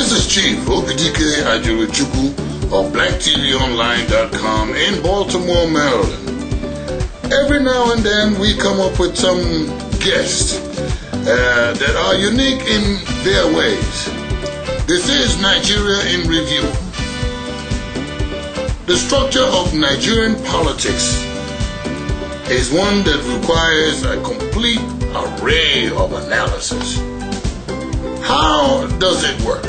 This is Chief Okidike Ajuruchukwu of BlackTVOnline.com in Baltimore, Maryland. Every now and then we come up with some guests that are unique in their ways. This is Nigeria in Review. The structure of Nigerian politics is one that requires a complete array of analysis. How does it work?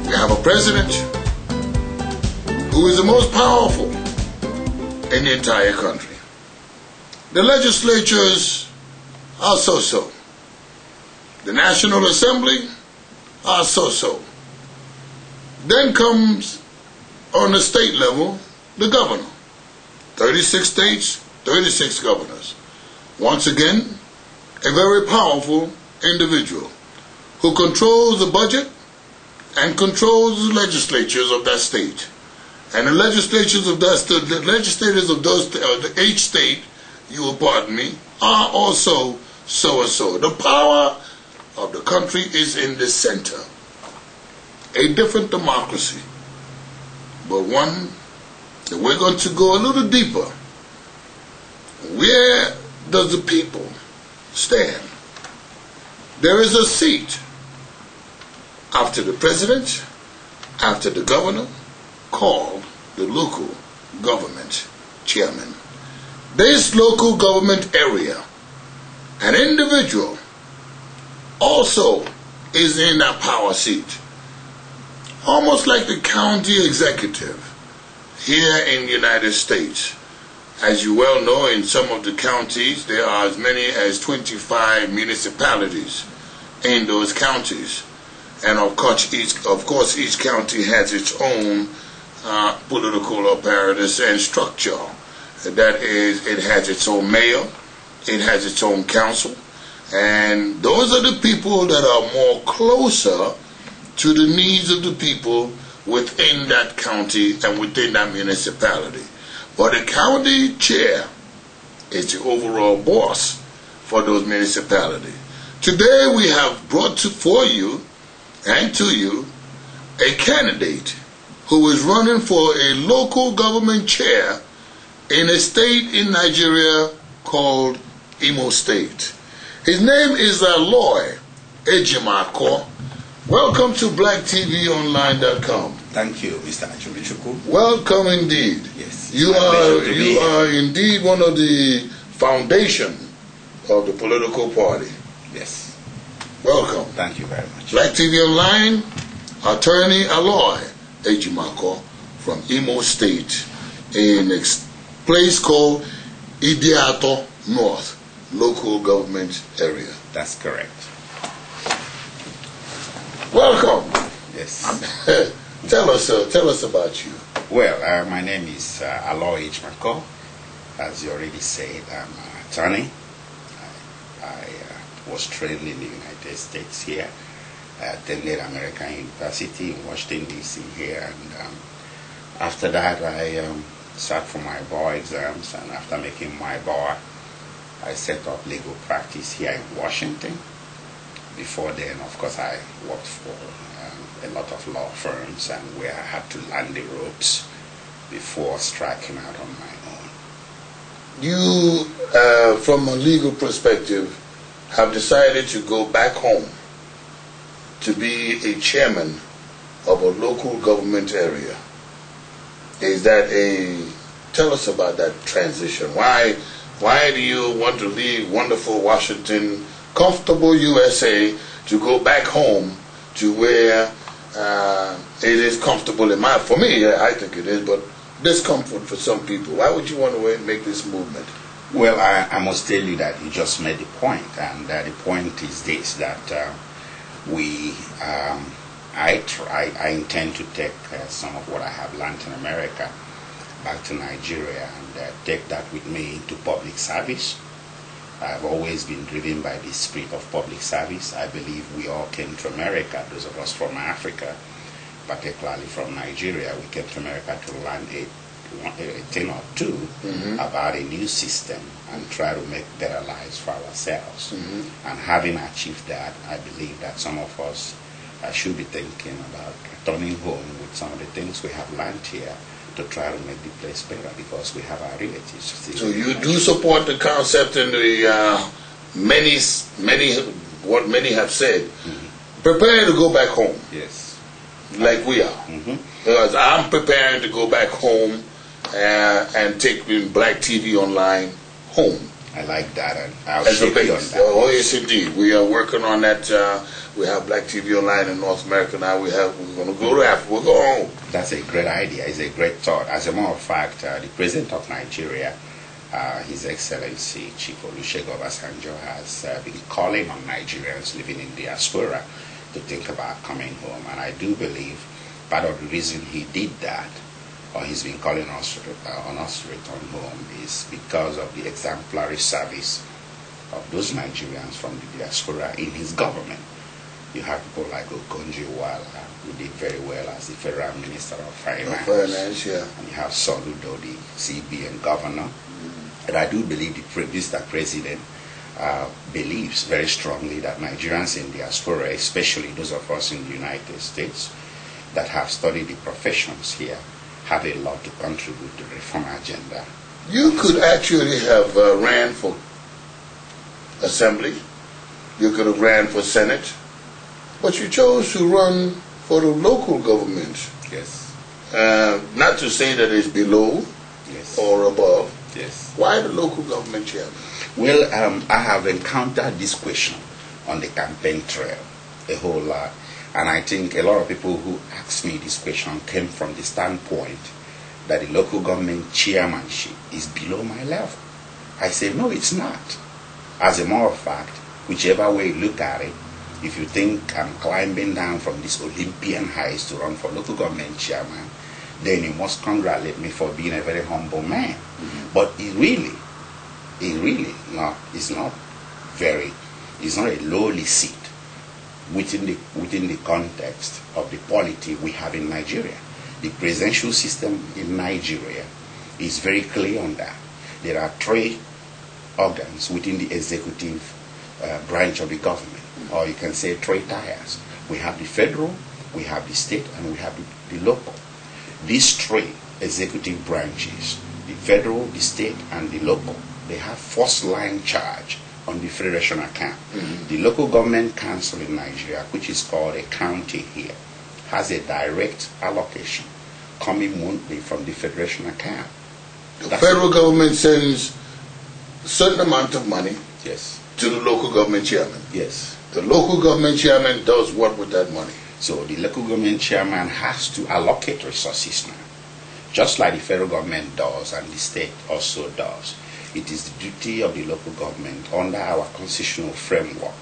We have a president who is the most powerful in the entire country. The legislatures are so-so. The National Assembly are so-so. Then comes, on the state level, the governor. 36 states, 36 governors. Once again, a very powerful individual who controls the budget and controls the legislatures of that state. And the legislatures of that state, the legislators of each state, you will pardon me, are also so-and-so. The power of the country is in the center. A different democracy, but one that we're going to go a little deeper. Where does the people stand? There is a seat after the president, after the governor, called the local government chairman. This local government area, an individual also is in that power seat, almost like the county executive here in the United States. As you well know, in some of the counties, there are as many as 25 municipalities in those counties. And of course, each county has its own political apparatus and structure. That is, it has its own mayor, it has its own council, and those are the people that are more closer to the needs of the people within that county and within that municipality. But the county chair is the overall boss for those municipalities. Today we have brought for you and to you a candidate who is running for a local government chair in a state in Nigeria called Imo State. His name is Aloy Ejimakor. Welcome to BlackTVOnline.com. Thank you, Mr. Ajuruchukwu. Welcome indeed. Yes. You are indeed one of the foundation of the political party. Yes. Welcome. Thank you very much. Black TV Online, attorney Aloy Ejimakor from Imo State in a place called Idiato North, local government area. That's correct. Welcome. Yes. Tell us about you. Well, my name is Aloy Ejimakor. As you already said, I'm an attorney. I was trained in the United States here. I attended American University in Washington, D.C. here. And after that, I sat for my bar exams. And after making my bar, I set up legal practice here in Washington. Before then, of course, I worked for a lot of law firms and where I had to learn the ropes before striking out on my own. You, from a legal perspective, have decided to go back home to be a chairman of a local government area. Is that tell us about that transition. Why do you want to leave wonderful Washington, comfortable USA, to go back home to where it is comfortable for me, I think it is, but discomfort for some people? Why would you want to make this movement? Well, I must tell you that you just made the point, and the point is this, that I intend to take some of what I have learned in America back to Nigeria and take that with me into public service. I've always been driven by the spirit of public service. I believe we all came to America, those of us from Africa, particularly from Nigeria. We came to America to learn a thing or two about a new system and try to make better lives for ourselves. And having achieved that, I believe that some of us should be thinking about returning home with some of the things we have learned here to try to make the place better, because we have our relatives. So you do support the concept and the many have said, prepare to go back home. Yes. Like we are. Because I'm preparing to go back home and take Black TV Online home. I like that, and I'll As a shake you on base. that. Oh yes, indeed. We are working on that. We have Black TV Online in North America now. We're going to go to Africa. We'll go home. That's a great idea. It's a great thought. As a matter of fact, the President of Nigeria, His Excellency Chief Olusegun Obasanjo, has been calling on Nigerians living in diaspora to think about coming home. And I do believe part of the reason he did that, or he's been calling on us to return home, is because of the exemplary service of those Nigerians from the diaspora in his government. You have people like Okonjo-Iweala, who did very well as the Federal Minister of Finance. And you have Soludo, the CBN governor. And I do believe the President believes very strongly that Nigerians in diaspora, especially those of us in the United States that have studied the professions here, have a lot to contribute to the reform agenda. You could actually have ran for Assembly. You could have ran for Senate. But you chose to run for the local government. Yes. Not to say that it's below Yes. or above. Yes. Why the local government chairman? Well, I have encountered this question on the campaign trail a whole lot. And I think a lot of people who asked me this question came from the standpoint that the local government chairmanship is below my level. I say, no, it's not. As a matter of fact, whichever way you look at it, if you think I'm climbing down from this Olympian heights to run for local government chairman, then you must congratulate me for being a very humble man. But it's not a lowly seat within the context of the polity we have in Nigeria. The presidential system in Nigeria is very clear on that. There are three organs within the executive branch of the government, or you can say three tiers. We have the federal, we have the state, and we have the local. These three executive branches, the federal, the state, and the local, they have first line charge on the federation account. The local government council in Nigeria, which is called a county here, has a direct allocation coming monthly from the federation account. The federal government sends a certain amount of money Yes. to the local government chairman. Yes. The local government chairman does what with that money? So the local government chairman has to allocate resources now, just like the federal government does and the state also does. It is the duty of the local government under our constitutional framework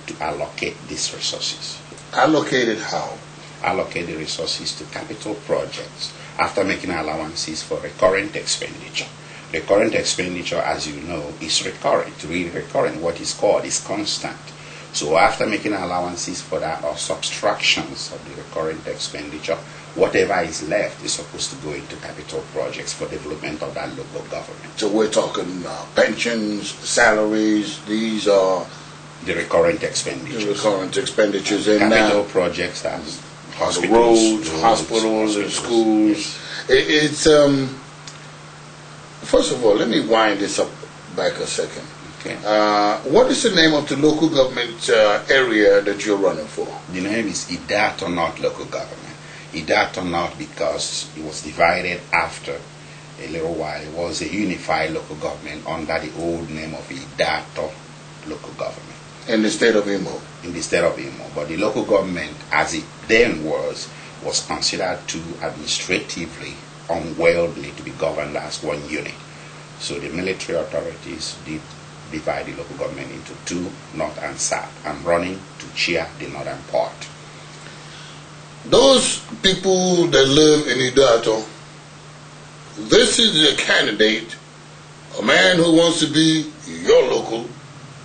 to allocate these resources. Allocated how? Allocate the resources to capital projects after making allowances for recurrent expenditure. Recurrent expenditure, as you know, is recurrent, really recurrent. What is called is constant. So after making allowances for that or subtractions of the recurrent expenditure, whatever is left is supposed to go into capital projects for development of that local government. So we're talking pensions, salaries, these are The recurrent expenditures. the recurrent expenditures in Capital projects as hospitals, roads, hospitals, and schools. Yes. It's first of all, let me wind this up back a second. Okay. What is the name of the local government area that you're running for? The name is Idato North Local Government. Idato North because it was divided after a little while. It was a unified local government under the old name of Idato Local Government. In the state of Imo. In the state of Imo. But the local government, as it then was considered too administratively unwieldy to be governed as one unit. So the military authorities did divide the local government into two, north and south. I'm running to chair the northern part. Those people that live in Idato, this is the candidate, a man who wants to be your local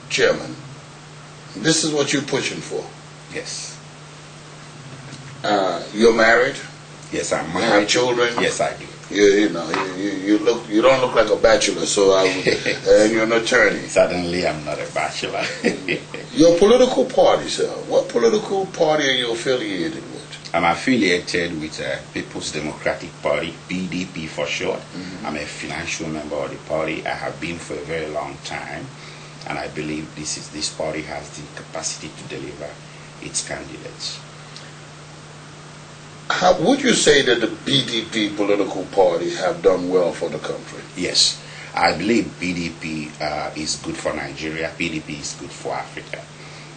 chairman. This is what you're pushing for. Yes. You're married? Yes, I'm You married. have children? Yes, I do. You know, you don't look like a bachelor, so and you're an attorney. Certainly, I'm not a bachelor. Your political party, sir. What political party are you affiliated with? I'm affiliated with People's Democratic Party, PDP for short. I'm a financial member of the party. I have been for a very long time, and I believe this party has the capacity to deliver its candidates. How would you say that the PDP political party have done well for the country? Yes, I believe PDP is good for Nigeria. PDP is good for Africa.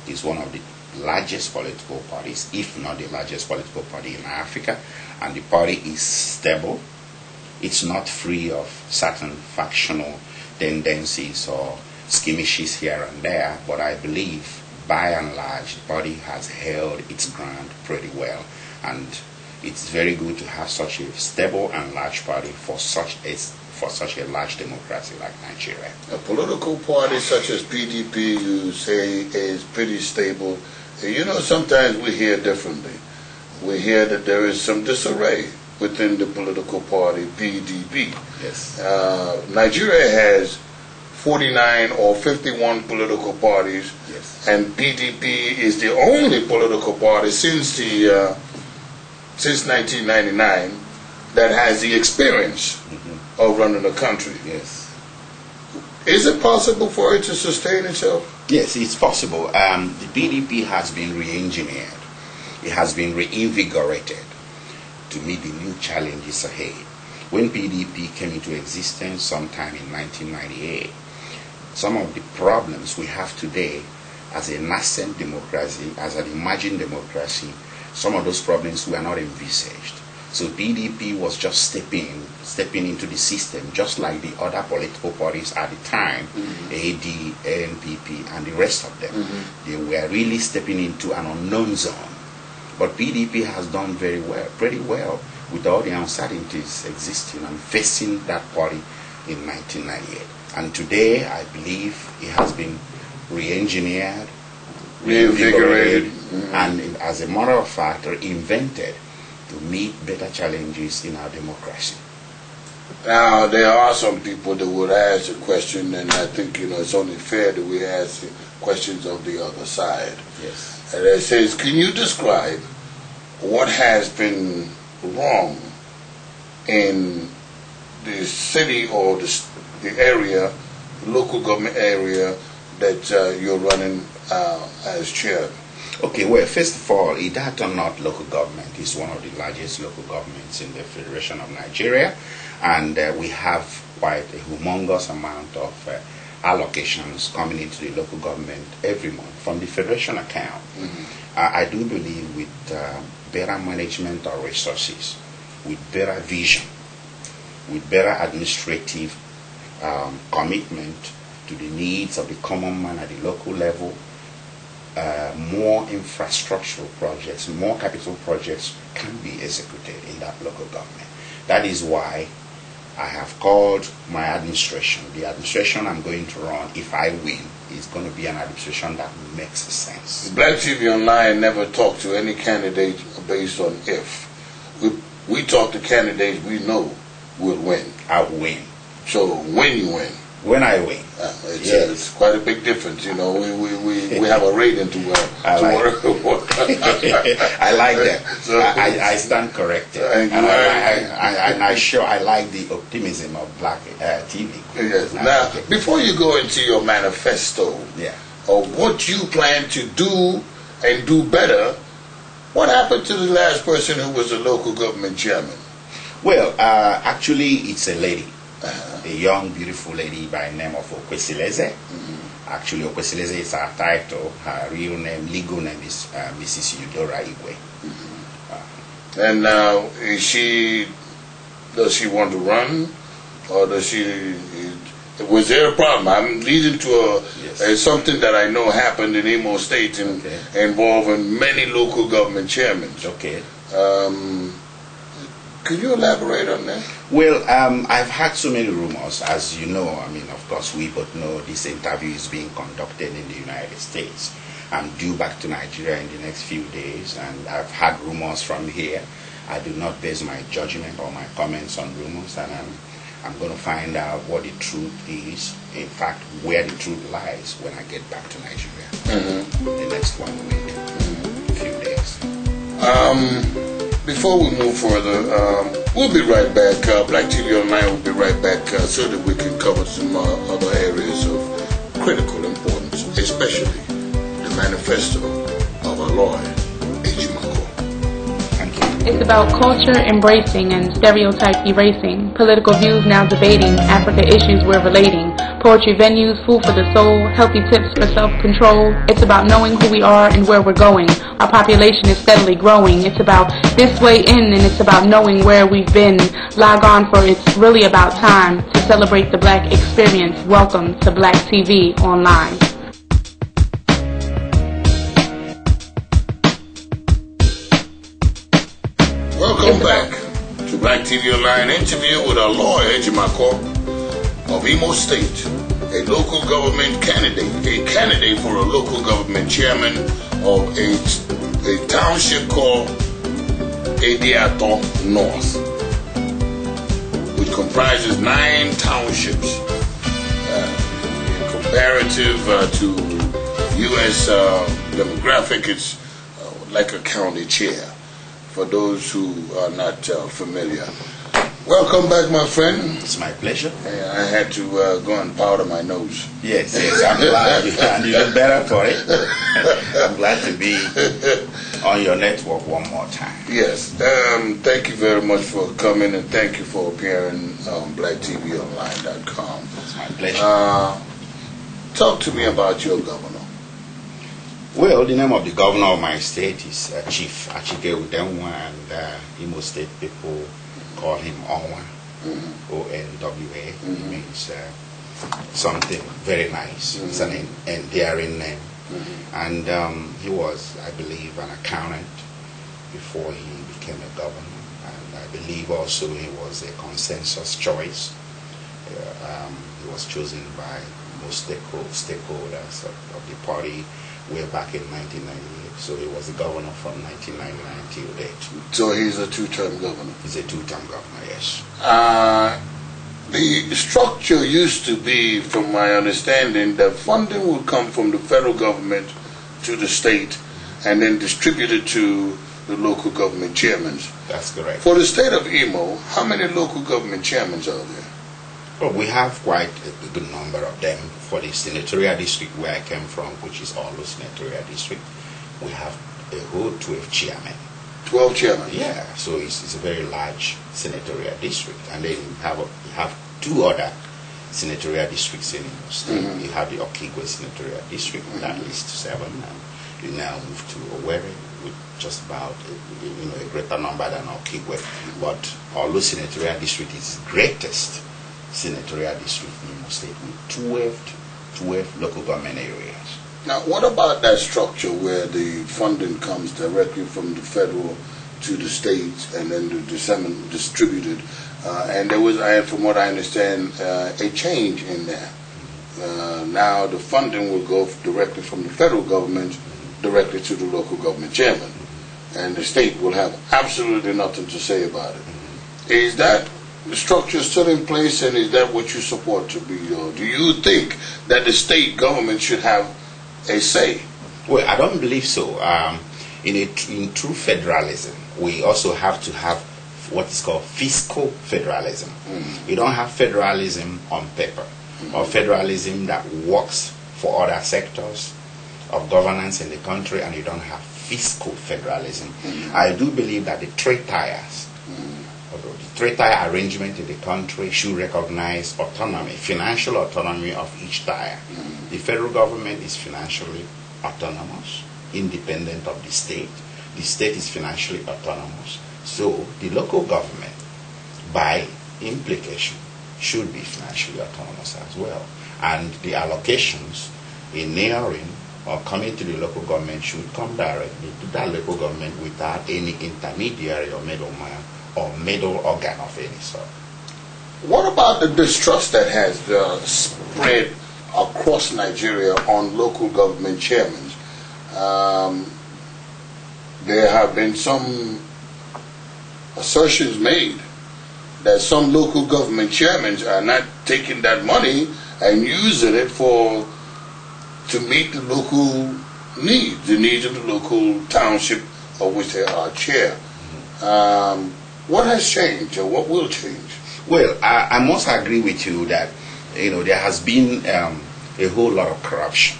It's one of the largest political parties, if not the largest political party in Africa, and the party is stable. It's not free of certain factional tendencies or skirmishes here and there, but I believe by and large the party has held its ground pretty well, and it's very good to have such a stable and large party for such a large democracy like Nigeria. A political party such as PDP, you say, is pretty stable. You know, sometimes we hear differently. We hear that there is some disarray within the political party, PDP. Yes. Nigeria has 49 or 51 political parties, yes, and PDP is the only political party since 1999 that has the experience of running the country. Yes. Is it possible for it to sustain itself? Yes, it's possible. The PDP has been re-engineered. It has been reinvigorated to meet the new challenges ahead. When PDP came into existence sometime in 1998, some of the problems we have today as a nascent democracy, as an emerging democracy, some of those problems were not envisaged. So PDP was just stepping into the system, just like the other political parties at the time, AD, ANPP, and the rest of them. They were really stepping into an unknown zone. But PDP has done very well, pretty well, with all the uncertainties existing and facing that party in 1998. And today, I believe it has been re-engineered, reinvigorated, and as a matter of fact, reinvented to meet better challenges in our democracy. Now, there are some people that would ask a question, and I think, you know, it's only fair that we ask questions of the other side. Yes. And it says, can you describe what has been wrong in the city or the area, local government area that you're running as chair? Okay, well, first of all, Idat or not local government is one of the largest local governments in the Federation of Nigeria, and we have quite a humongous amount of allocations coming into the local government every month from the Federation account. I do believe with better management of resources, with better vision, with better administrative commitment to the needs of the common man at the local level, more infrastructural projects, more capital projects can be executed in that local government. That is why I have called my administration. The administration I'm going to run, if I win, is going to be an administration that makes sense. Black TV Online never talk to any candidate based on if. We talk to candidates we know will win. I'll win. So when you win. When I win. It's quite a big difference, you know. We have a rating to work. I like that. So, I stand corrected. And I like the optimism of Black TV. Yes. Now, before you go into your manifesto, of what you plan to do and do better, what happened to the last person who was a local government chairman? Well, actually, it's a lady. A young, beautiful lady by the name of Okwesileze. Actually, Okwesileze is her title. Her real name, legal name is Mrs. Eudora Igwe. And now, does she want to run? Or does she... Was there a problem? I'm leading to something that I know happened in Imo State involving many local government chairmen. Okay. Could you elaborate on that? Well, I've had so many rumors, as you know. I mean, of course, we both know this interview is being conducted in the United States. I'm due back to Nigeria in the next few days, and I've had rumors from here, I do not base my judgment or my comments on rumors, and I'm going to find out what the truth is, in fact, where the truth lies when I get back to Nigeria the next 1 week, a few days. Before we move further, we'll be right back. Black TV Online will be right back so that we can cover some other areas of critical importance, especially the manifesto of Aloy Ejimakor. It's about culture embracing and stereotype erasing, political views now debating, Africa issues we're relating, poetry venues, food for the soul, healthy tips for self-control. It's about knowing who we are and where we're going. Our population is steadily growing. It's about this way in, and it's about knowing where we've been. Log on, for it's really about time to celebrate the Black experience. Welcome to Black TV Online. Welcome back to Black TV Online interview with Aloy Ejimakor of Imo State, a local government candidate, a candidate for a local government chairman of a township called Ediato North, which comprises 9 townships. In comparative to U.S. Demographic, it's like a county chair, for those who are not familiar. Welcome back, my friend. It's my pleasure. I had to go and powder my nose. Yes, I'm glad you look better for it. I'm glad to be on your network one more time. Yes, thank you very much for coming, and thank you for appearing on BlackTVOnline.com. It's my pleasure. Talk to me about your governor. Well, the name of the governor of my state is Chief Achike Udenwa, and Imo State people call him Onwa, O-N-W-A. It means something very nice. It's an endearing name. And he was, I believe, an accountant before he became a governor. And I believe also he was a consensus choice. He was chosen by most stakeholders of the party way back in 1998. So he was the governor from 1999 till date. So he's a two-term governor? He's a two-term governor, yes. The structure used to be, from my understanding, that funding would come from the federal government to the state and then distributed to the local government chairmen. That's correct. For the state of Imo, how many local government chairmen are there? Well, we have quite a good number of them. For the senatorial district where I came from, which is Orlu senatorial district, we have a whole 12 chairmen. 12 chairmen? Yeah, so it's a very large senatorial district. And then you have 2 other senatorial districts in the state. You have the Okigwe senatorial district, that lists 7, and you now move to Owerri with just about a greater number than Okigwe. But Orlu senatorial district is the greatest senatorial district in Imo State with 12 local government areas. Now, what about that structure where the funding comes directly from the federal to the states and then distributed? And there was, from what I understand, a change in that. Now the funding will go directly from the federal government directly to the local government chairman, and the state will have absolutely nothing to say about it. Is that the structure still in place, and is that what you support to be? Or do you think that the state government should have a say? Well, I don't believe so. In true federalism, we also have to have what is called fiscal federalism. You don't have federalism on paper, or federalism that works for other sectors of governance in the country, and you don't have fiscal federalism. I do believe that the three tiers arrangement in the country should recognize autonomy, financial autonomy of each tier. The federal government is financially autonomous, independent of the state. The state is financially autonomous. So the local government, by implication, should be financially autonomous as well. And the allocations in nearing or coming to the local government should come directly to that local government without any intermediary or middleman or middle organ of any sort. What about the distrust that has spread across Nigeria on local government chairmen? There have been some assertions made that some local government chairmen are not taking that money and using it to meet the local needs, the needs of the local township of which they are chair. What has changed, or what will change? Well, I must agree with you that there has been a whole lot of corruption.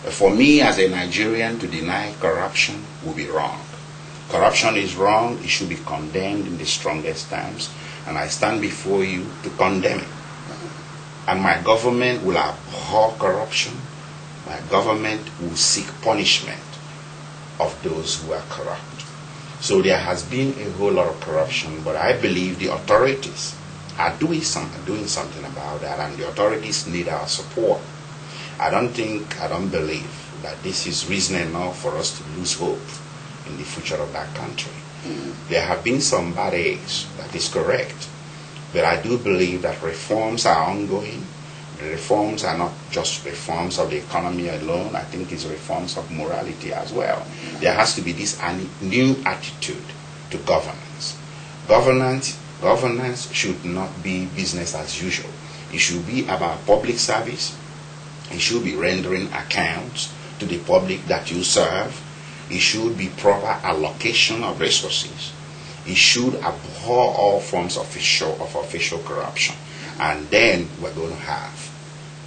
For me, as a Nigerian, to deny corruption would be wrong. Corruption is wrong. It should be condemned in the strongest terms, and I stand before you to condemn it. And my government will abhor corruption. My government will seek punishment of those who are corrupt. So there has been a whole lot of corruption, but I believe the authorities are doing something about that, and the authorities need our support. I don't believe that this is reason enough for us to lose hope in the future of that country. There have been some bad eggs, that is correct, but I do believe that reforms are ongoing. The reforms are not just reforms of the economy alone. I think it's reforms of morality as well. There has to be this new attitude to governance. Governance should not be business as usual. It should be about public service. It should be rendering accounts to the public that you serve. It should be proper allocation of resources. It should abhor all forms of official corruption. And then we're going to have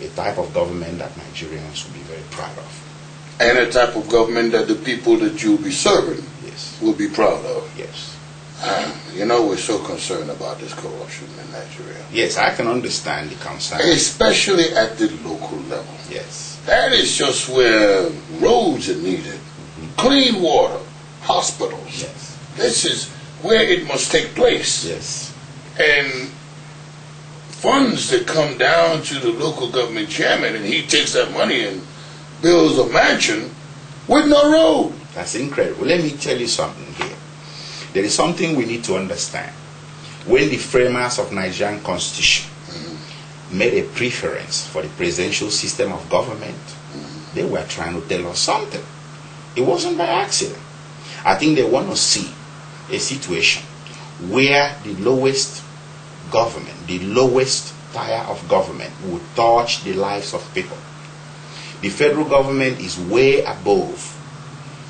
a type of government that Nigerians will be very proud of. And a type of government that the people that you'll be serving will be proud of. Yes. We're so concerned about this corruption in Nigeria. Yes, I can understand the concern. Especially at the local level. Yes. That is just where roads are needed. Clean water, hospitals. Yes. This is where it must take place. Yes. And funds that come down to the local government chairman, and he takes that money and builds a mansion with no road. That's incredible. Let me tell you something here. There is something we need to understand. When the framers of Nigerian Constitution made a preference for the presidential system of government, they were trying to tell us something. It wasn't by accident. I think they want to see a situation where the lowest government, the lowest tier of government would touch the lives of people. The federal government is way above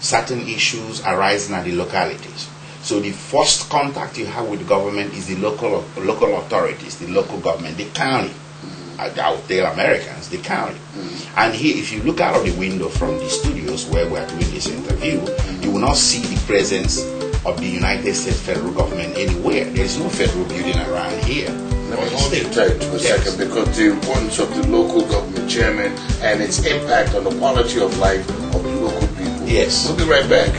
certain issues arising at the localities. So the first contact you have with the government is the local authorities, the local government, the county. I would tell Americans, the county. And here, if you look out of the window from the studios where we're doing this interview, you will not see the presence of the United States federal government anywhere. There is no federal building around here. Let me hold you tight for a second, because the importance of the local government chairman and its impact on the quality of life of the local people. Yes. We'll be right back.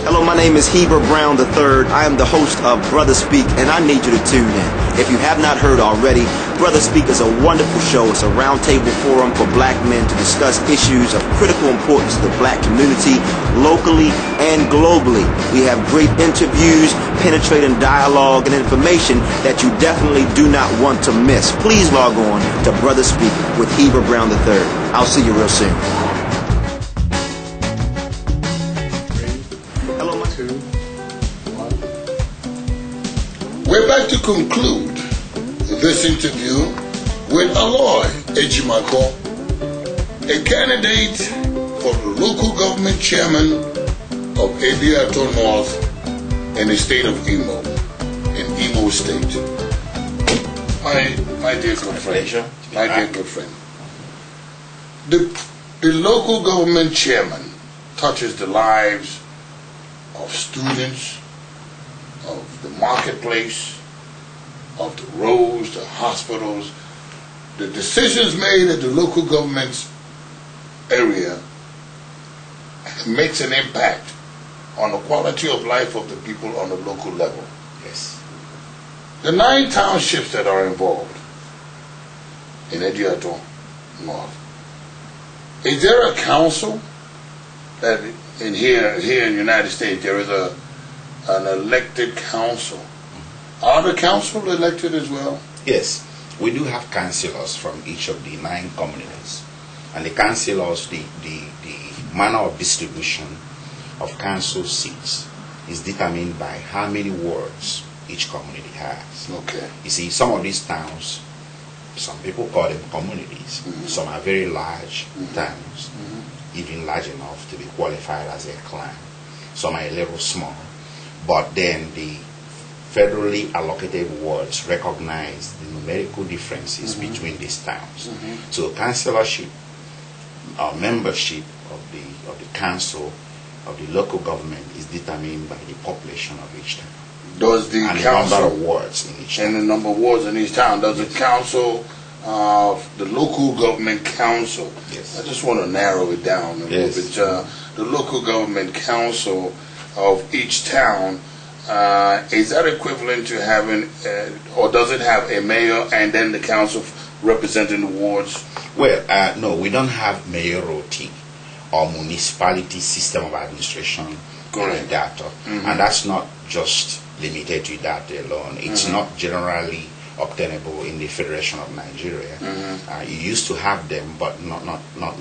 Hello, my name is Heber Brown III. I am the host of Brother Speak, and I need you to tune in. If you have not heard already, Brother Speak is a wonderful show. It's a roundtable forum for black men to discuss issues of critical importance to the black community, locally and globally. We have great interviews, penetrating dialogue, and information that you definitely do not want to miss. Please log on to Brother Speak with Heber Brown III. I'll see you real soon. We're back to conclude this interview with Aloy Ejimako, a candidate for the local government chairman of Ebiato North in the state of Imo, in Imo State. My dear good friend, my dear good friend, the local government chairman touches the lives of students, of the marketplace, of the roads, the hospitals. The decisions made at the local government's area makes an impact on the quality of life of the people on the local level. Yes. The 9 townships that are involved in Ebiato North, is there a council that here in the United States there is an elected council? Are the council elected as well? Yes, we do have councillors from each of the 9 communities, and the councillors, the manner of distribution of council seats is determined by how many wards each community has. Okay. You see, some of these towns, some people call them communities. Some are very large towns, even large enough to be qualified as a clan. Some are a little small. But then the federally allocated wards recognize the numerical differences between these towns. So councillorship, membership of the council, of the local government is determined by the population of each town. Does the and council, the number of wards in each town. and the number of wards in each town, does the council, the local government council, Yes. I just want to narrow it down a Yes. little bit, the local government council of each town, is that equivalent to having, or does it have a mayor and then the council representing the wards? Well, no, we don't have mayoralty or municipality system of administration Correct. data. And that's not just limited to that alone. It's not generally obtainable in the Federation of Nigeria. You used to have them, but not now. Not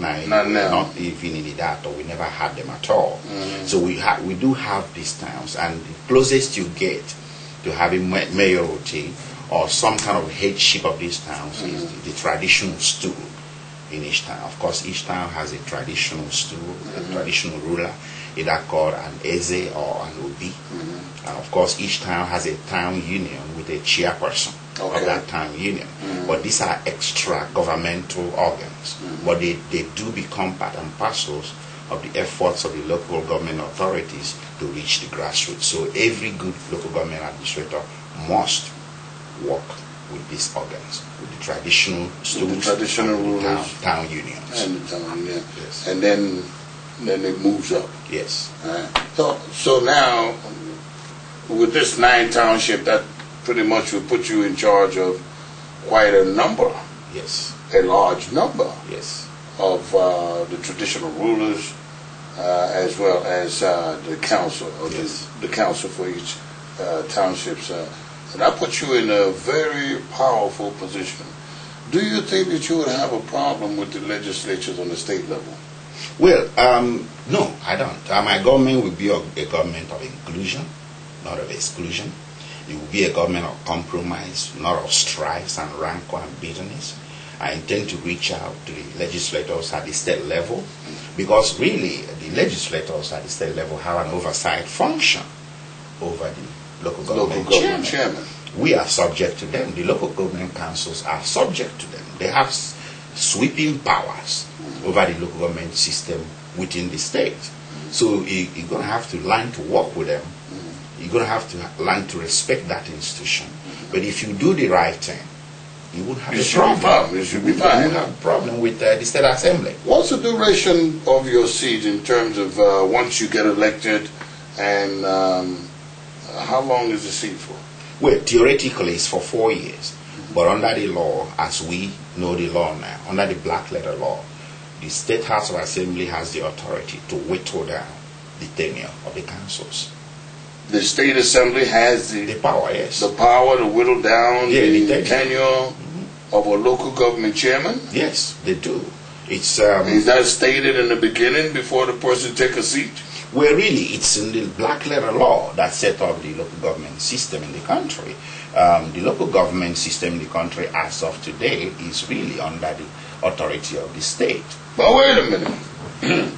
now. Not even in the data. We never had them at all. So we do have these towns, and the closest you get to having mayoralty or some kind of headship of these towns is the traditional stool in each town. Of course, each town has a traditional stool, a traditional ruler, either called an Eze or an Obi. And of course, each town has a town union with a chairperson of that town union. But these are extra governmental organs. But they do become part and parcels of the efforts of the local government authorities to reach the grassroots. So every good local government administrator must work with these organs, with the traditional stools, the traditional rulers, town unions. and the town, yeah. Yes. And then it moves up. Yes. So now, with this 9 township, that pretty much will put you in charge of quite a number, Yes. a large number Yes. of the traditional rulers, as well as the council, or Yes. the council for each townships. And that puts you in a very powerful position. Do you think that you would have a problem with the legislatures on the state level? Well, no, I don't. My government will be a government of inclusion, not of exclusion. It will be a government of compromise, not of strife and rancor and bitterness. I intend to reach out to the legislators at the state level, because really the legislators at the state level have an oversight function over the local government chairman. We are subject to them. The local government councils are subject to them. They have sweeping powers over the local government system within the state. So you're going to have to learn to work with them. You're going to have to learn to respect that institution. But if you do the right thing, you won't have a problem. It should be You fine. won't have a problem with the state assembly. What's the duration of your seat in terms of once you get elected, and how long is the seat for? Well, theoretically it's for 4 years. But under the law, as we know the law now, under the black letter law, the State House of Assembly has the authority to whittle down the tenure of the councils. The state assembly has The power, yes. the power to whittle down Yeah, the the tenure of a local government chairman? Yes, they do. It's Is that stated in the beginning before the person take a seat? well, really, it's in the black letter law that set up the local government system in the country. The local government system in the country, as of today, is really under the authority of the state. But wait a minute.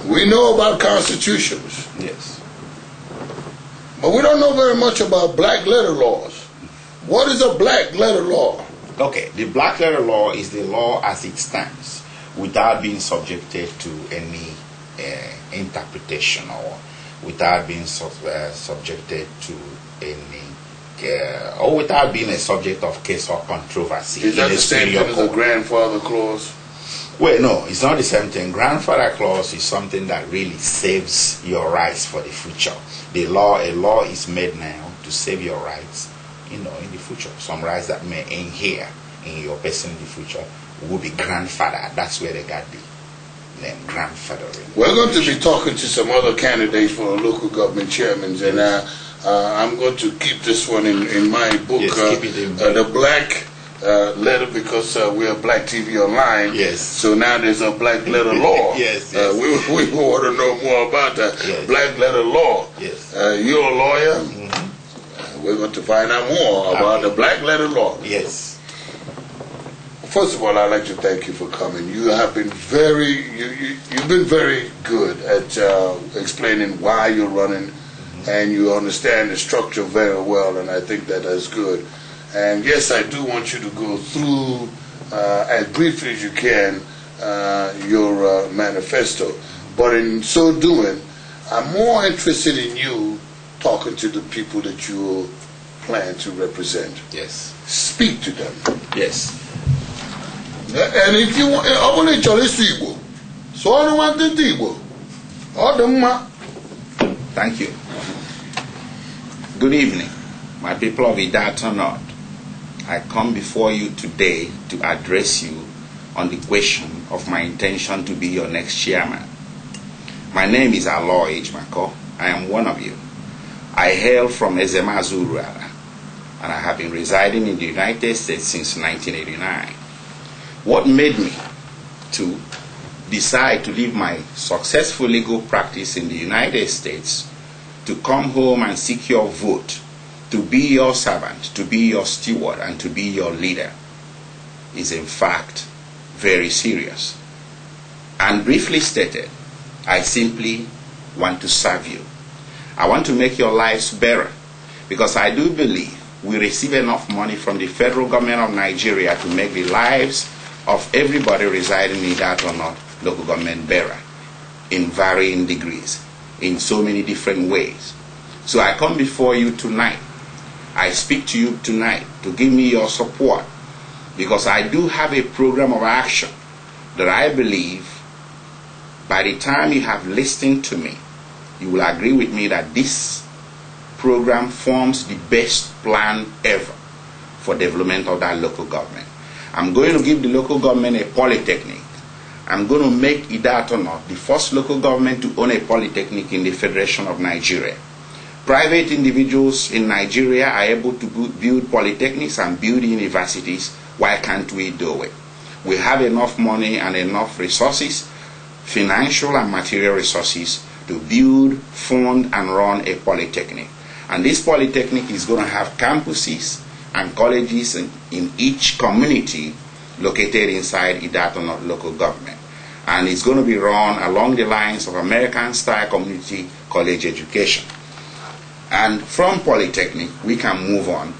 We know about constitutions, Yes. but we don't know very much about black letter laws. What is a black letter law? Okay, the black letter law is the law as it stands, without being subjected to any interpretation, or without being subjected to any, or without being a subject of case or controversy. Is that in the same superior thing as a court. grandfather clause? Well, no, it's not the same thing. Grandfather clause is something that really saves your rights for the future. A law is made now to save your rights, in the future. Some rights that may end here in your person in the future will be grandfather. That's where they got the name grandfathering. We're going to be talking to some other candidates for local government chairmen, and I'm going to keep this one in my book, Yes, keep it in The Black letter because we're Black TV Online. Yes. So now there's a black letter law. Yes. We want to know more about that. Yes. Black letter law. Yes. You're a lawyer. We're going to find out more about the black letter law. Yes. First of all, I'd like to thank you for coming. You have been you've been very good at explaining why you're running, and you understand the structure very well, and I think that is good. And yes, I do want you to go through as briefly as you can your manifesto. But in so doing, I'm more interested in you talking to the people that you plan to represent. Yes. Speak to them. Yes. And if you want, I want to tell you Igbo. So I don't want the Igbo. Thank you. Good evening, my people of Idato North. I come before you today to address you on the question of my intention to be your next chairman. My name is Aloy Ejimako. I am one of you. I hail from Ezema Zuluala, and I have been residing in the United States since 1989. What made me to decide to leave my successful legal practice in the United States to come home and seek your vote, to be your servant, to be your steward, and to be your leader is in fact very serious. And briefly stated, I simply want to serve you. I want to make your lives better, because I do believe we receive enough money from the federal government of Nigeria to make the lives of everybody residing in Idato North local government better in varying degrees, in so many different ways. So I come before you tonight. I speak to you tonight to give me your support, because I do have a program of action that I believe by the time you have listened to me, you will agree with me that this program forms the best plan ever for development of that local government. I'm going to give the local government a polytechnic. I'm going to make Idato North the first local government to own a polytechnic in the Federation of Nigeria. Private individuals in Nigeria are able to build polytechnics and build universities. Why can't we do it? We have enough money and enough resources, financial and material resources, to build, fund, and run a polytechnic. And this polytechnic is going to have campuses and colleges in each community located inside Idato North local government. And it's going to be run along the lines of American-style community college education. And from polytechnic, we can move on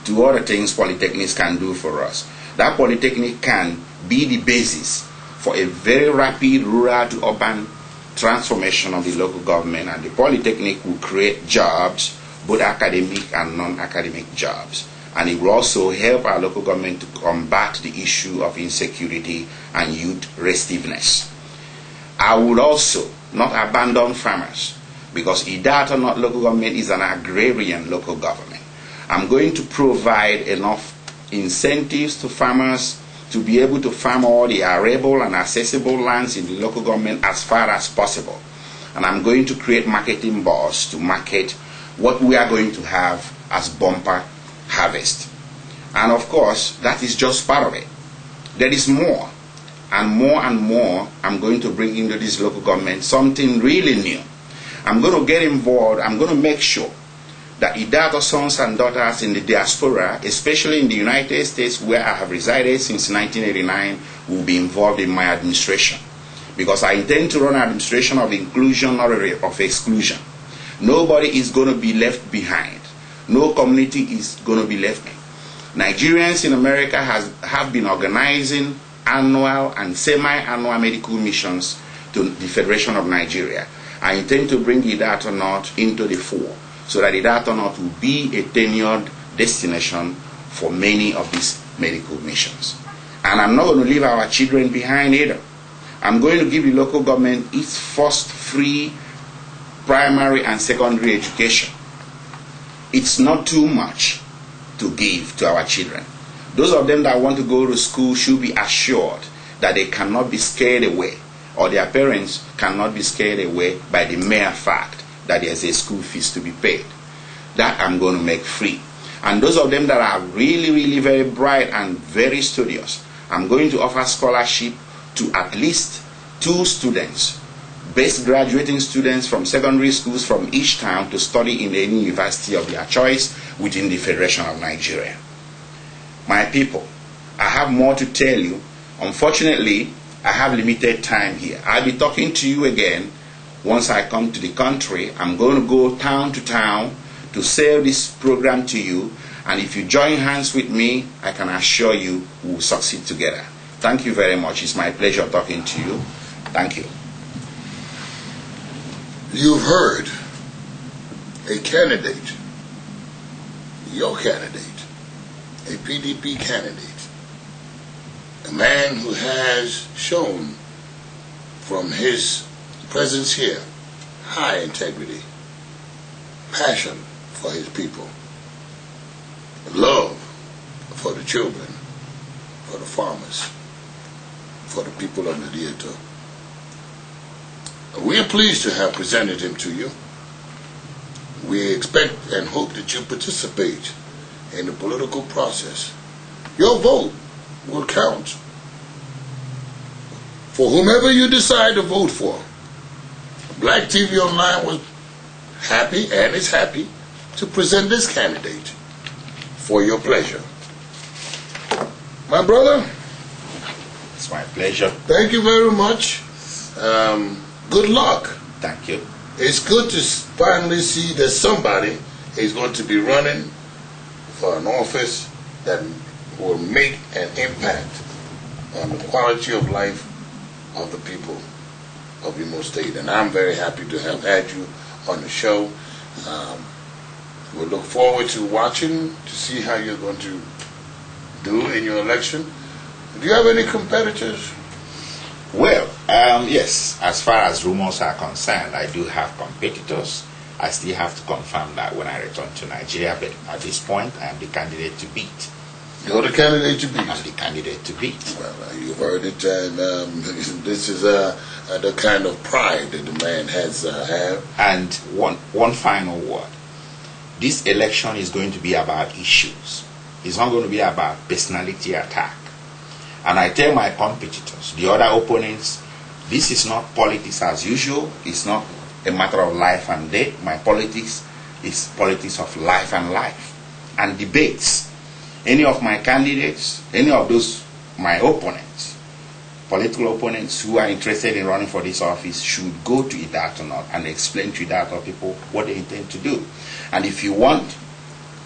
to other things polytechnics can do for us. That polytechnic can be the basis for a very rapid rural to urban transformation of the local government, and the polytechnic will create jobs, both academic and non-academic jobs. And it will also help our local government to combat the issue of insecurity and youth restiveness. I would also not abandon farmers, because Idato North local government is an agrarian local government. I'm going to provide enough incentives to farmers to be able to farm all the arable and accessible lands in the local government as far as possible. And I'm going to create marketing boards to market what we are going to have as bumper harvest. And of course, that is just part of it. There is more and more and more I'm going to bring into this local government, something really new. I'm going to get involved. I'm going to make sure that Idato sons and daughters in the diaspora, especially in the United States where I have resided since 1989, will be involved in my administration. Because I intend to run an administration of inclusion, not of exclusion. Nobody is going to be left behind. No community is going to be left behind. Nigerians in America have been organizing annual and semi-annual medical missions to the Federation of Nigeria. I intend to bring Idato North into the fore, so that Idato North will be a tenured destination for many of these medical missions. And I'm not going to leave our children behind either. I'm going to give the local government its first free primary and secondary education. It's not too much to give to our children. Those of them that want to go to school should be assured that they cannot be scared away, or their parents cannot be scared away by the mere fact that there's a school fees to be paid. That I'm going to make free. And those of them that are really, really very bright and very studious, I'm going to offer scholarship to at least 2 students, best graduating students from secondary schools from each town, to study in any university of their choice within the Federation of Nigeria. My people, I have more to tell you. Unfortunately, I have limited time here. I'll be talking to you again once I come to the country. I'm going to go town to town to sell this program to you. And if you join hands with me, I can assure you we will succeed together. Thank you very much. It's my pleasure talking to you. Thank you. You've heard a candidate, your candidate, a PDP candidate, a man who has shown from his presence here high integrity, passion for his people, love for the children, for the farmers, for the people of Medieto. We are pleased to have presented him to you. We expect and hope that you participate in the political process. Your vote will count for whomever you decide to vote for. Black TV Online was happy and is happy to present this candidate for your pleasure. My brother, It's my pleasure. thank you very much. Good luck. Thank you. It's good to finally see that somebody is going to be running for an office that will make an impact on the quality of life of the people of Imo State. And I'm very happy to have had you on the show. We look forward to watching to see how you're going to do in your election. Do you have any competitors? Well, yes, as far as rumors are concerned, I do have competitors. I still have to confirm that when I return to Nigeria, but at this point, I am the candidate to beat. You're the candidate to beat. I'm the candidate to beat. Well, you've heard it, and this is the kind of pride that the man has have. And one final word. This election is going to be about issues. It's not going to be about personality attack. And I tell my competitors, the other opponents, this is not politics as usual. It's not a matter of life and death. My politics is politics of life and life. And debates. Any of my candidates, any of those, my opponents, political opponents who are interested in running for this office should go to Idato North and explain to Idato people what they intend to do. And if you want,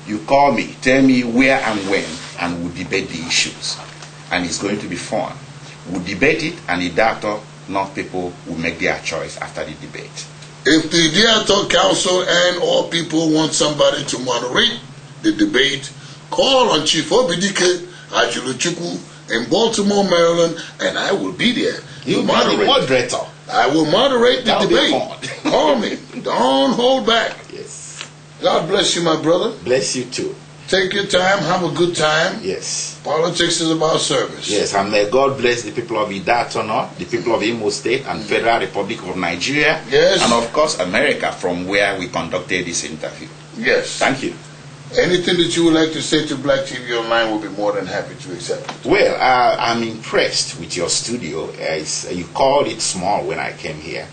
you call me, tell me where and when, and we'll debate the issues. And it's going to be fun. We'll debate it, and Idato North people will make their choice after the debate. If the Idato Council and all people want somebody to moderate the debate, call on Chief Obidike Ajuluchukwu in Baltimore, Maryland, and I will be there. You'll be the moderator. I will moderate the That'll be debate. fun. Call me. Don't hold back. Yes. God bless you, my brother. Bless you too. Take your time. Have a good time. Yes. Politics is about service. Yes, and may God bless the people of Idato North, the people of Imo State and Federal Republic of Nigeria, Yes. and of course America, from where we conducted this interview. Yes. Thank you. Anything that you would like to say to Black TV Online, will be more than happy to accept it. Well, I'm impressed with your studio. You called it small when I came here,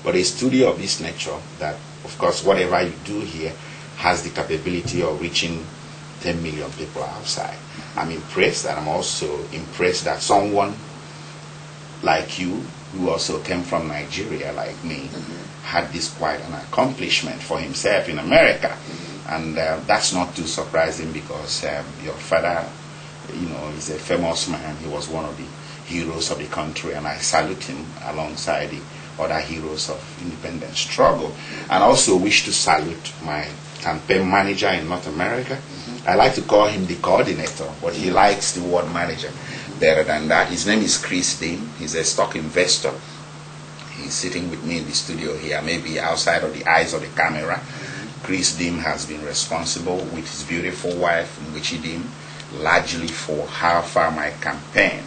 but a studio of this nature that, of course, whatever you do here has the capability of reaching 10 million people outside. I'm impressed, and I'm also impressed that someone like you, who also came from Nigeria like me, had this quite an accomplishment for himself in America. And that's not too surprising because your father, is a famous man. He was one of the heroes of the country, and I salute him alongside the other heroes of independence struggle. And I also wish to salute my campaign manager in North America. I like to call him the coordinator, but he likes the word manager better than that. His name is Chris Dean. He's a stock investor. He's sitting with me in the studio here, maybe outside of the eyes of the camera. Chris Dean has been responsible with his beautiful wife, Nwichi Dean, largely for how far my campaign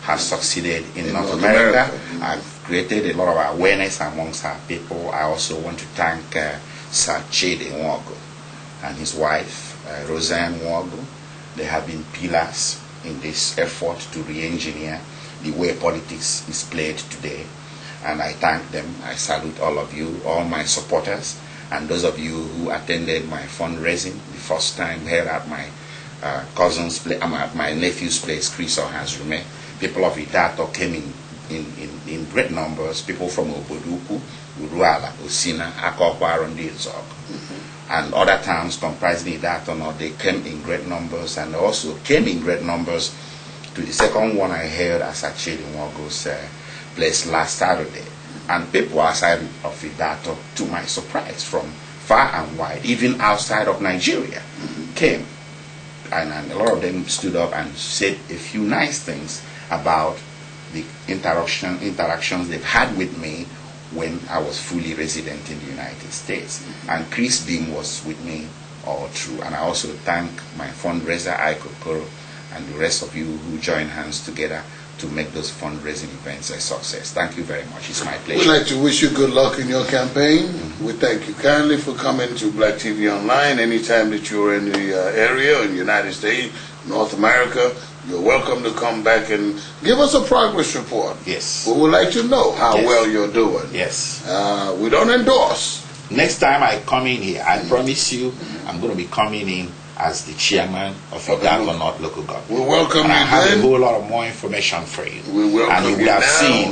has succeeded in North America. I've created a lot of awareness amongst our people. I also want to thank Sir Chidi Nwogo, and his wife, Roseanne Nwogu. They have been pillars in this effort to re-engineer the way politics is played today. And I thank them. I salute all of you, all my supporters, and those of you who attended my fundraising the first time here at my cousin's place, at my nephew's place, Chris Ohansrume. People of Idato came in great numbers. People from Oboduku, Uruala, Osina, Akokwa, Rondiozog, and other towns comprising Idato North. They came in great numbers, and also came in great numbers to the second one I held at Achidi Nwogu's place last Saturday. And people outside of Idato, to my surprise, from far and wide, even outside of Nigeria, came. And a lot of them stood up and said a few nice things about the interactions they've had with me when I was fully resident in the United States. And Chris Beam was with me all through. And I also thank my fundraiser, Ike Okoro, and the rest of you who joined hands together to make those fundraising events a success. Thank you very much. It's my pleasure. We'd like to wish you good luck in your campaign. We thank you kindly for coming to Black TV Online. Anytime that you're in the area, in the United States, North America, you're welcome to come back and give us a progress report. Yes. We would like to know how well you're doing. Yes. We don't endorse. Next time I come in here, I promise you I'm going to be coming in as the chairman of Idato North Local Government. We welcome and you. I have a whole lot of more information for you. We welcome and you now,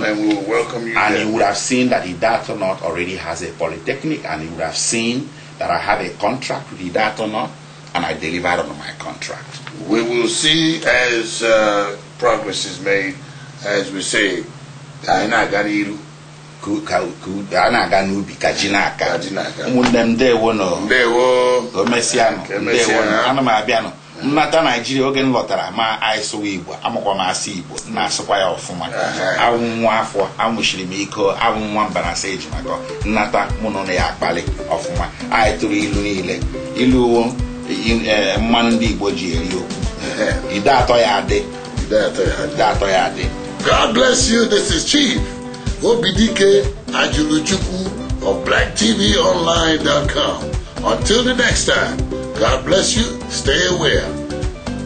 and we will welcome you. And then. you would have seen that Idato North already has a polytechnic, and you would have seen that I have a contract with Idato North, and I delivered on my contract. We will see as progress is made, as we say, ana-aga n'ubi ka ji n'aka ụmụnne m ndewo nọ omesianụ ndewo ana m abịanụ nnata Naijiria oge m lọtara ma anyị sụwa Igbo amakwa m asị Igbo na-asụkwa ya ọfụma awụ nwa afọ amụchiri m iko awụ nwa Mbanasa Ejimakọ nnata mụ nọ na ya akpali ọfụma anyị tụrụ ilu niile ilu mmanụ ndị Igbo ji eri okwu ide atọ ya adị. God bless you. This is Chief Obidike Ajuluchukwu of BlackTVOnline.com. Until the next time, God bless you. Stay aware.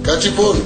Kachiponu.